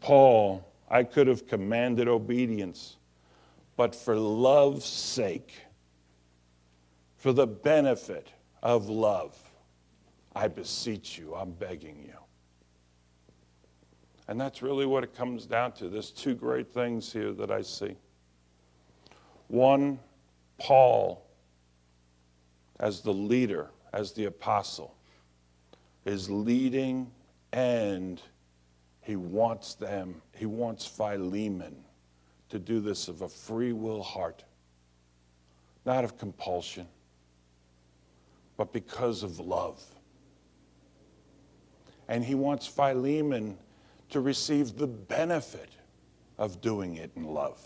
Paul, I could have commanded obedience, but for love's sake, for the benefit of love, I beseech you, I'm begging you. And that's really what it comes down to. There's two great things here that I see. One, Paul, as the leader, as the apostle, is leading, and he wants Philemon to do this of a free will heart, not of compulsion, but because of love. And he wants Philemon to receive the benefit of doing it in love.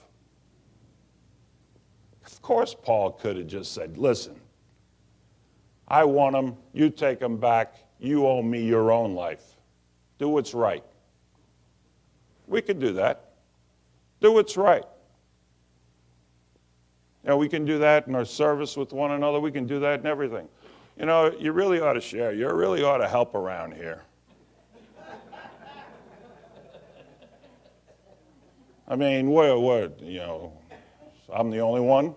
Of course, Paul could have just said, listen, I want them, you take them back, you owe me your own life. Do what's right. We could do that. Do what's right. You know, we can do that in our service with one another. We can do that in everything. You know, you really ought to share. You really ought to help around here. I mean, what, you know, I'm the only one?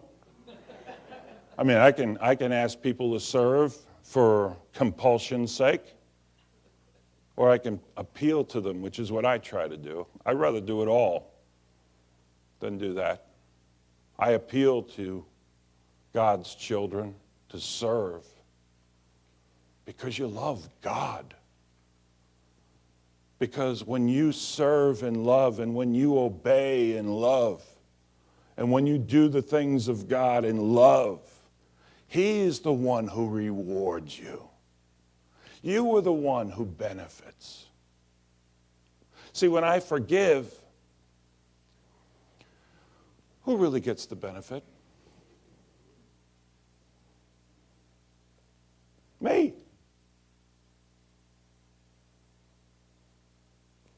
I mean, I can ask people to serve for compulsion's sake, or I can appeal to them, which is what I try to do. I'd rather do it all than do that. I appeal to God's children to serve because you love God. Because when you serve in love, and when you obey in love, and when you do the things of God in love, He is the one who rewards you. You are the one who benefits. See, when I forgive, who really gets the benefit? Me.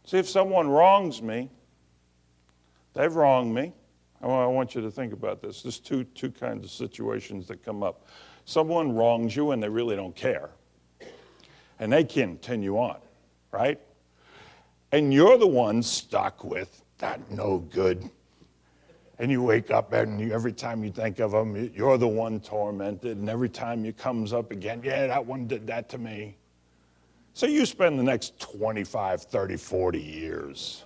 See, if someone wrongs me, they've wronged me. I want you to think about this. There's two kinds of situations that come up. Someone wrongs you and they really don't care. And they continue on, right? And you're the one stuck with that no good. And you wake up and every time you think of them, you're the one tormented. And every time it comes up again, yeah, that one did that to me. So you spend the next 25, 30, 40 years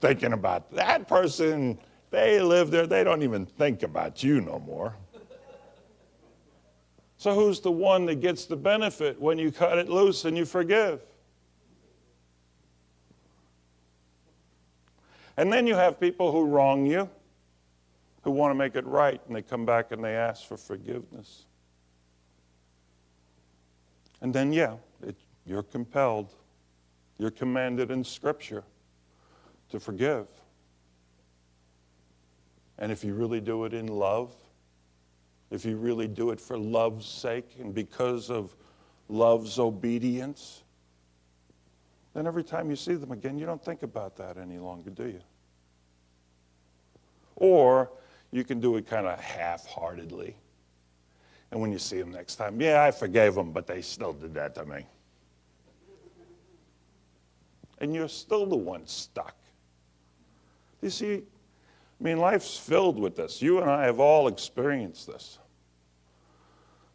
thinking about that person. They live there. They don't even think about you no more. So who's the one that gets the benefit when you cut it loose and you forgive? And then you have people who wrong you, who want to make it right, and they come back and they ask for forgiveness. And then, you're compelled, you're commanded in Scripture to forgive. And if you really do it in love, if you really do it for love's sake and because of love's obedience, then every time you see them again, you don't think about that any longer, do you? Or you can do it kind of half-heartedly. And when you see them next time, yeah, I forgave them, but they still did that to me. And you're still the one stuck. You see, I mean, life's filled with this. You and I have all experienced this.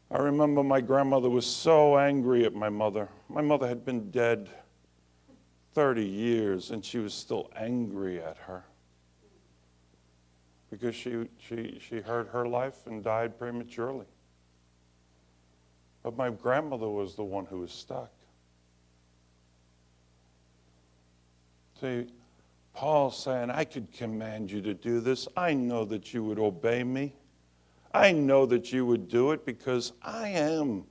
I remember my grandmother was so angry at my mother. My mother had been dead 30 years, and she was still angry at her because she hurt her life and died prematurely. But my grandmother was the one who was stuck. See, Paul's saying, I could command you to do this. I know that you would obey me. I know that you would do it because I am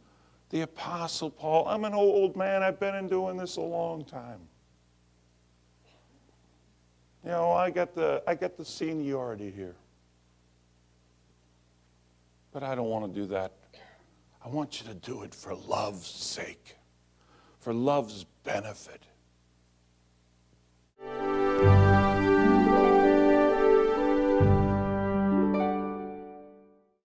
the Apostle Paul. I'm an old man. I've been doing this a long time. You know, I got the seniority here. But I don't want to do that. I want you to do it for love's sake, for love's benefit.